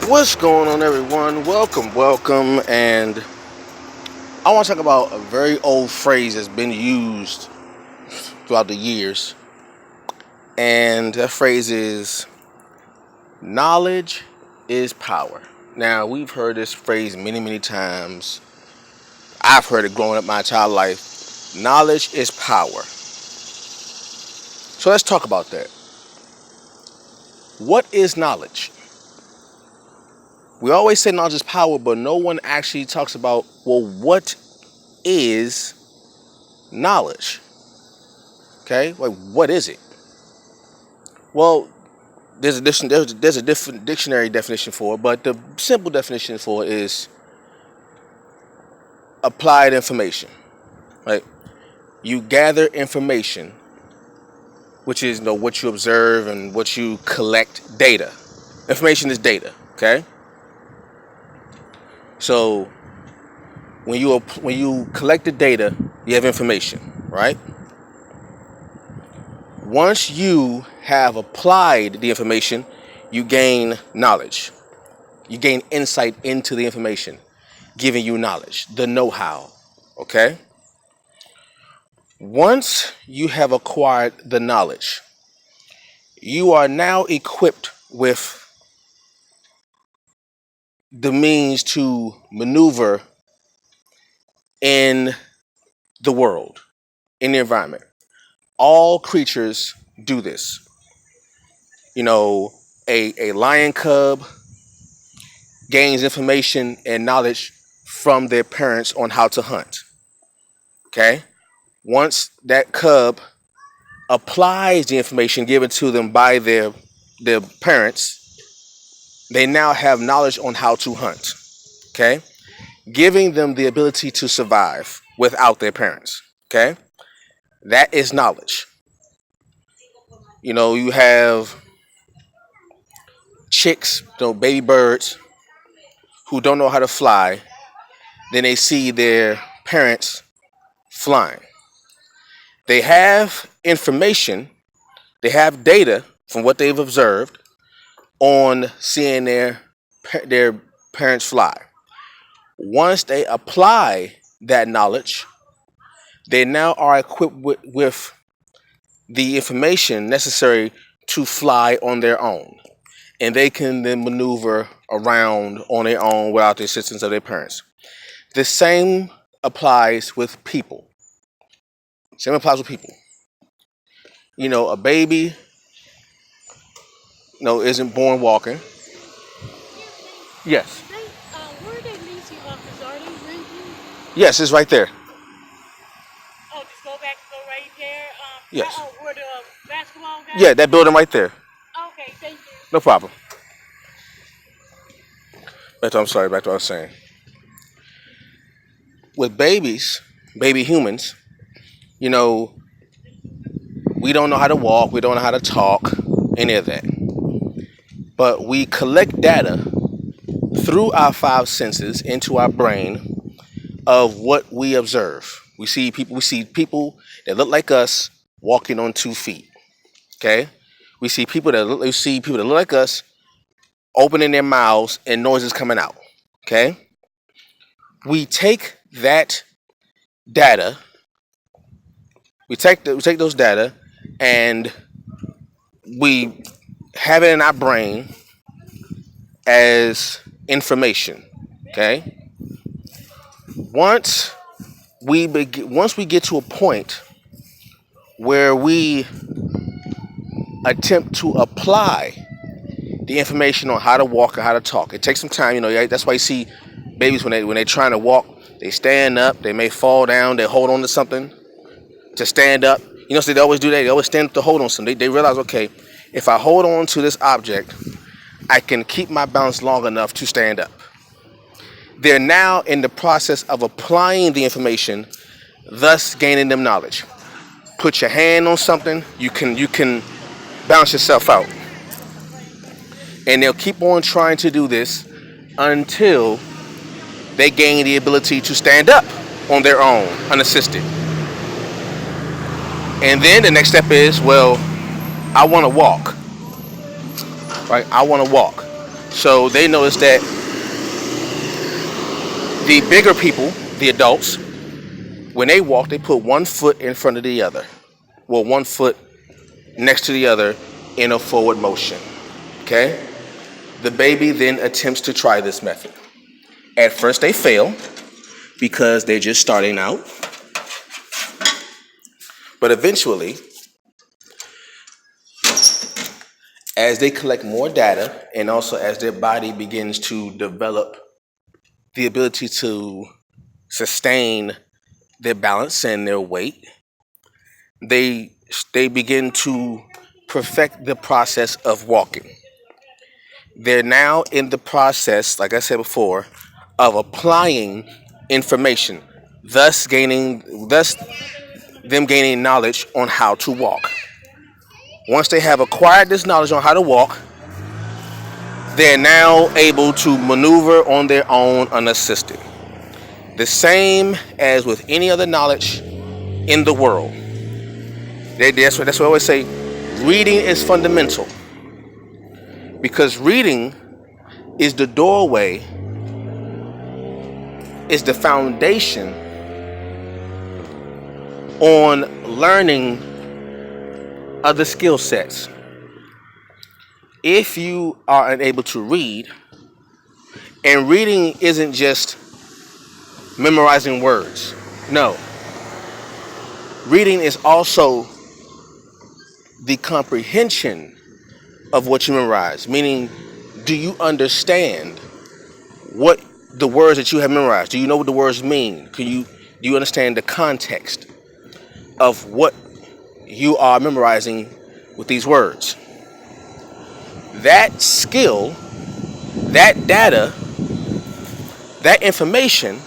What's going on, everyone? Welcome. And I want to talk about a very old phrase that's been used throughout the years. And that phrase is knowledge is power. Now, we've heard this phrase many times. I've heard it growing up my entire life. Knowledge is power. So let's talk about that. What is knowledge? We always say knowledge is power, but no one actually talks about, well, what is knowledge? Okay, like what is it? Well, there's a different dictionary definition for it, but the simple definition for it is applied information. Right? You gather information, which is what you observe and what you collect. Data. Information is data. Okay. So when you collect the data, you have information, right? Once you have applied the information, you gain knowledge. You gain insight into the information, giving you knowledge, the know-how. Okay? Once you have acquired the knowledge, you are now equipped with the means to maneuver in the world, in the environment. All creatures do this. A lion cub gains information and knowledge from their parents on how to hunt. Okay? Once that cub applies the information given to them by their parents, they now have knowledge on how to hunt. Okay? Giving them the ability to survive without their parents. Okay? That is knowledge. You have chicks, baby birds who don't know how to fly, then they see their parents flying. They have information, they have data from what they've observed on seeing their parents fly. Once they apply that knowledge, they now are equipped with the information necessary to fly on their own. And they can then maneuver around on their own without the assistance of their parents. The same applies with people. A baby, isn't born walking. Yes. Where are they leasing office? Are they renting? Yes, it's right there. Oh, just go right there. Yes. Where the basketball guy? Yeah, that building right there. Okay, thank you. No problem. Back to what I was saying. With baby humans, we don't know how to walk, we don't know how to talk, any of that. But we collect data through our five senses into our brain of what we observe. We see people that look like us walking on 2 feet. Okay? We see people that look like us opening their mouths and noises coming out. Okay? We take that data, we take those data and we have it in our brain as information. Okay? Once we get to a point where we attempt to apply the information on how to walk and how to talk, it takes some time. That's why you see babies when they're trying to walk, they stand up, they may fall down, they hold on to something to stand up. So they always do that. They always stand up to hold on to something. They realize, okay, if I hold on to this object, I can keep my balance long enough to stand up. They're now in the process of applying the information, thus gaining them knowledge. Put your hand on something, you can balance yourself out. And they'll keep on trying to do this until they gain the ability to stand up on their own, unassisted. And then the next step is, well, I want to walk. Right? I want to walk. So they noticed that the bigger people, the adults, when they walk, they put one foot in front of the other. Well, one foot next to the other in a forward motion. Okay? The baby then attempts to try this method. At first, they fail because they're just starting out. But eventually, as they collect more data and also as their body begins to develop the ability to sustain their balance and their weight, they begin to perfect the process of walking. They're now in the process, like I said before, of applying information, thus them gaining knowledge on how to walk. Once they have acquired this knowledge on how to walk, they're now able to maneuver on their own unassisted. The same as with any other knowledge in the world. That's what I always say. Reading is fundamental because reading is the doorway, is the foundation on learning other skill sets. If you are unable to read, and reading isn't just memorizing words. No. Reading is also the comprehension of what you memorize, meaning, do you understand what the words that you have memorized? Do you know what the words mean? Do you understand the context of what you are memorizing with these words? That skill, that data, that information,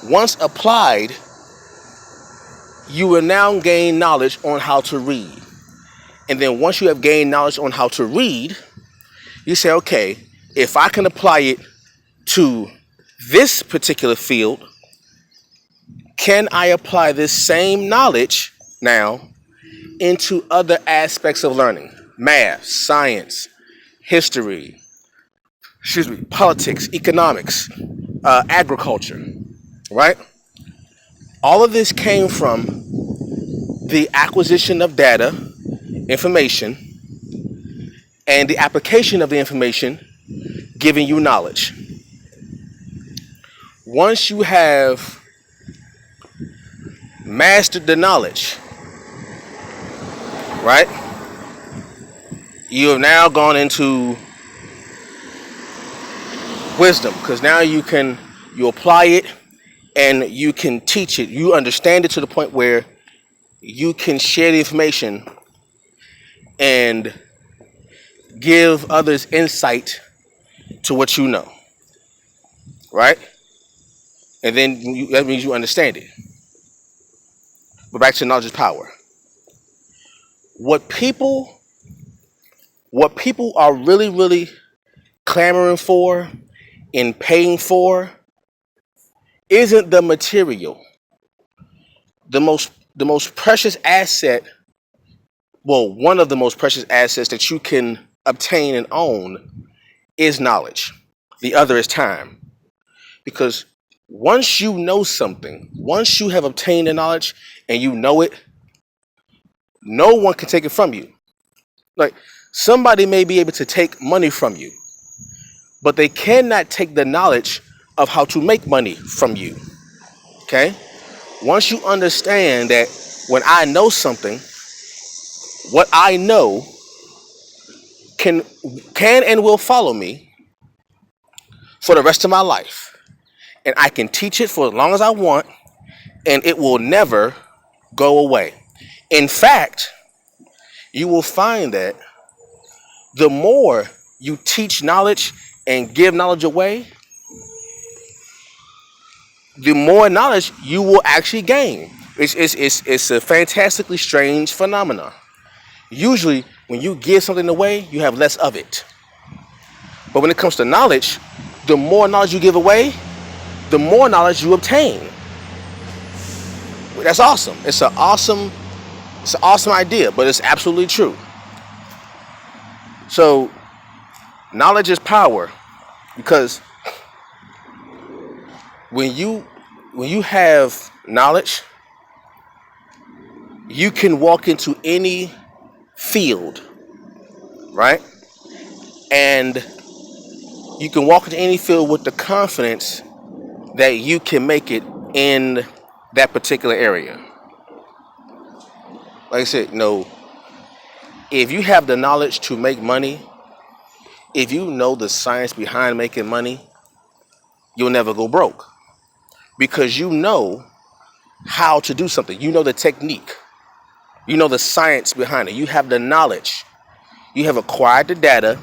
once applied, you will now gain knowledge on how to read. And then once you have gained knowledge on how to read, you say, okay, if I can apply it to this particular field, can I apply this same knowledge now into other aspects of learning? Math, science, history, politics, economics, agriculture, right? All of this came from the acquisition of data, information, and the application of the information giving you knowledge. Once you have mastered the knowledge, right? You have now gone into wisdom, because now you apply it and you can teach it. You understand it to the point where you can share the information and give others insight to what you know, right? And then that means you understand it. But back to knowledge is power. What people are really, really clamoring for and paying for isn't the material. The most precious asset, well, one of the most precious assets that you can obtain and own is knowledge. The other is time. Because once you know something, once you have obtained the knowledge and you know it, no one can take it from you. Like, somebody may be able to take money from you, but they cannot take the knowledge of how to make money from you. Okay? Once you understand that when I know something, what I know can and will follow me for the rest of my life. And I can teach it for as long as I want, and it will never go away. In fact, you will find that the more you teach knowledge and give knowledge away, the more knowledge you will actually gain. It's a fantastically strange phenomenon. Usually, when you give something away, you have less of it. But when it comes to knowledge, the more knowledge you give away, the more knowledge you obtain. That's awesome. It's an awesome idea, but it's absolutely true. So Knowledge is power because when you have knowledge, you can walk into any field, right? And you can walk into any field with the confidence that you can make it in that particular area. Like I said, if you have the knowledge to make money, if you know the science behind making money, you'll never go broke because you know how to do something. You know the technique. You know the science behind it. You have the knowledge. You have acquired the data,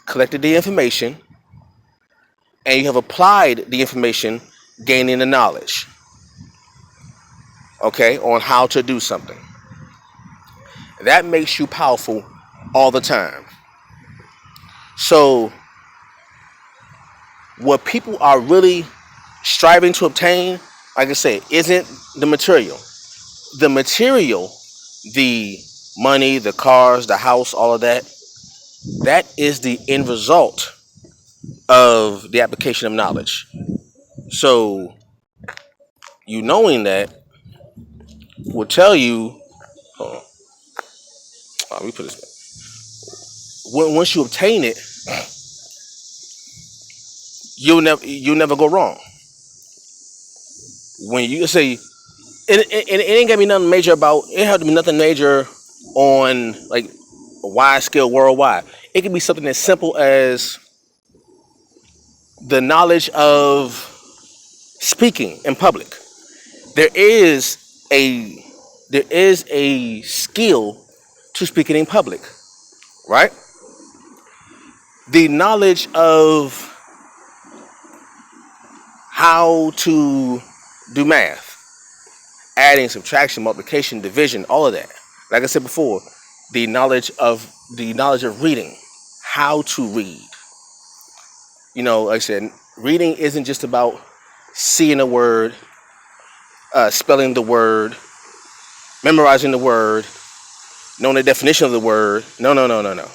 collected the information, and you have applied the information, gaining the knowledge, okay, on how to do something. That makes you powerful all the time. So, what people are really striving to obtain, like I said, isn't the material. The material, the money, the cars, the house, all of that, that is the end result of the application of knowledge. So, you knowing that will tell you, hold on, let me put this back. Once you obtain it, you'll never go wrong. When you say it ain't gonna be nothing major about it. Have to be nothing major on like a wide scale worldwide. It can be something as simple as the knowledge of speaking in public. There is a there is a skill to speaking in public, right? The knowledge of how to do math, adding, subtraction, multiplication, division, all of that. Like I said before, the knowledge of reading, how to read. Like I said, reading isn't just about seeing a word, spelling the word, memorizing the word, knowing the definition of the word. No, no, no, no, no.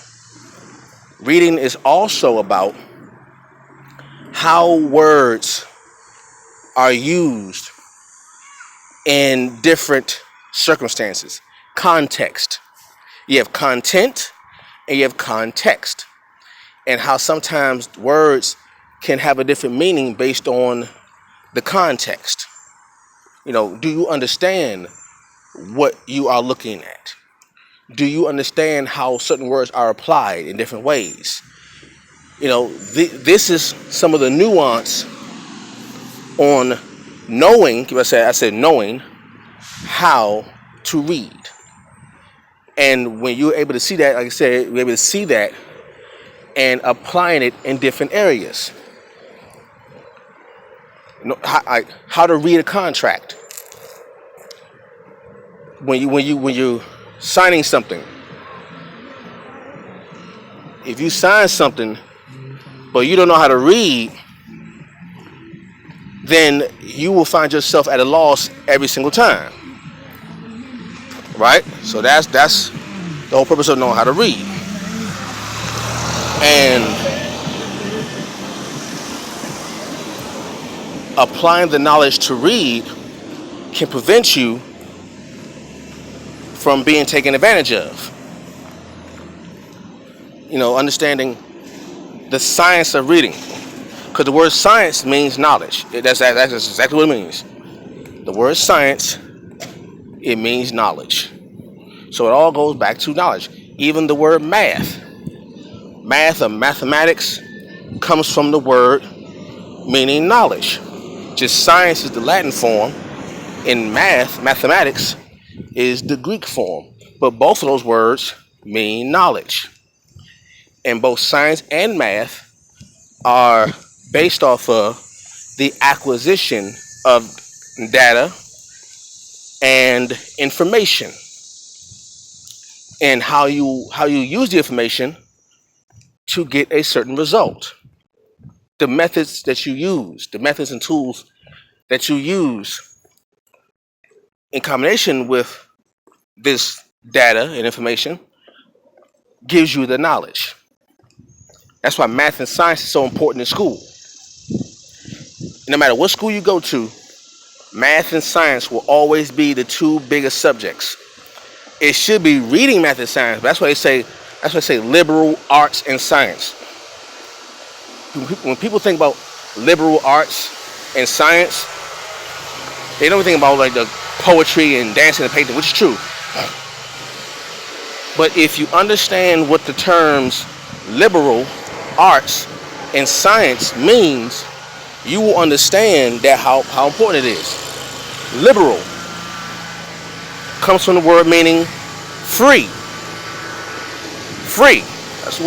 Reading is also about how words are used in different circumstances. Context. You have content and you have context. And how sometimes words can have a different meaning based on the context. Do you understand what you are looking at? Do you understand how certain words are applied in different ways? This is some of the nuance on knowing. I said knowing how to read. And when you're able to see that, like I said, you're able to see that and applying it in different areas. How to read a contract. When you're signing something, if you sign something but you don't know how to read, then you will find yourself at a loss every single time, right? So that's the whole purpose of knowing how to read. And applying the knowledge to read can prevent you from being taken advantage of. Understanding the science of reading. Because the word science means knowledge. That's exactly what it means. The word science, it means knowledge. So it all goes back to knowledge. Even the word math. Math or mathematics comes from the word meaning knowledge. Just science is the Latin form. In mathematics is the Greek form. But both of those words mean knowledge. And both science and math are based off of the acquisition of data and information, and how you use the information to get a certain result. The methods that you use, the methods and tools that you use in combination with this data and information gives you the knowledge. That's why math and science is so important in school. No matter what school you go to, math and science will always be the two biggest subjects. It should be reading math and science, but that's why I say liberal arts and science. When people think about liberal arts and science, they don't think about like the poetry and dancing and painting, which is true. But if you understand what the terms liberal arts and science means, you will understand that how important it is. Liberal comes from the word meaning free. Free. That's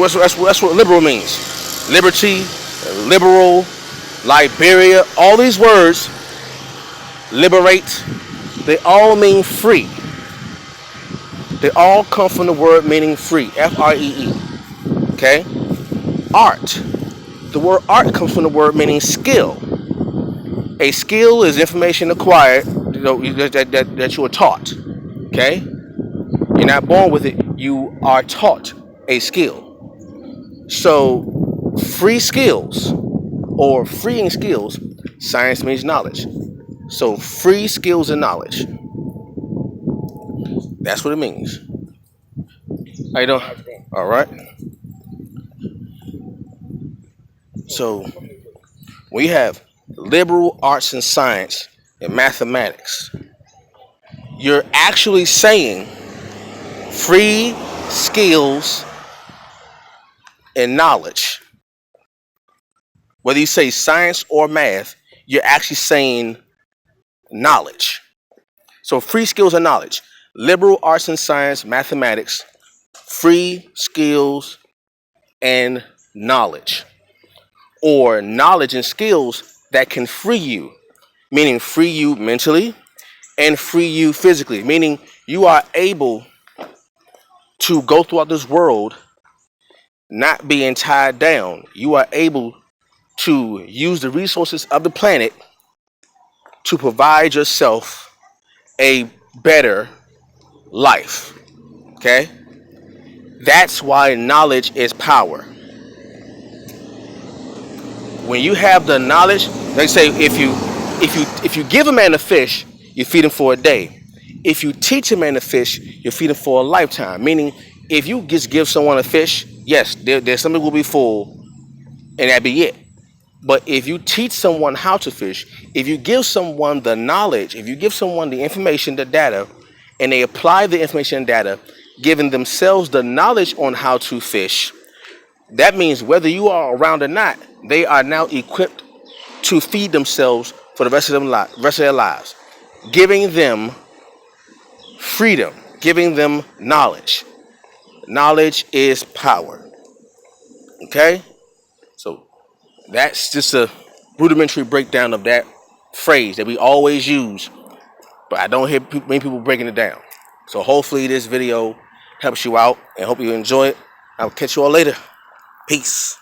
what liberal means. Liberty, liberal, Liberia, all these words, liberate, they all mean free. They all come from the word meaning free. F-R-E-E. Okay? Art. The word art comes from the word meaning skill. A skill is information acquired, that you are taught. Okay? You're not born with it. You are taught a skill. So, free skills or freeing skills, science means knowledge. So, free skills and knowledge. That's what it means. How you doing? All right. So, we have liberal arts and science and mathematics. You're actually saying free skills and knowledge. Whether you say science or math, you're actually saying knowledge. So free skills and knowledge. Liberal arts and science, mathematics, free skills and knowledge. Or knowledge and skills that can free you, meaning free you mentally and free you physically, meaning you are able to go throughout this world not being tied down. You are able to use the resources of the planet to provide yourself a better life. Okay? That's why knowledge is power. When you have the knowledge, they say if you give a man a fish, you feed him for a day. If you teach a man to fish, you feed him for a lifetime. Meaning, if you just give someone a fish, yes, there's something will be full, and that be it. But if you teach someone how to fish, if you give someone the knowledge, if you give someone the information, the data, and they apply the information and data, giving themselves the knowledge on how to fish, that means whether you are around or not, they are now equipped to feed themselves for the rest of their lives, giving them freedom, giving them knowledge. Knowledge is power. Okay? So that's just a rudimentary breakdown of that phrase that we always use, but I don't hear many people breaking it down. So hopefully this video helps you out and hope you enjoy it. I'll catch you all later. Peace.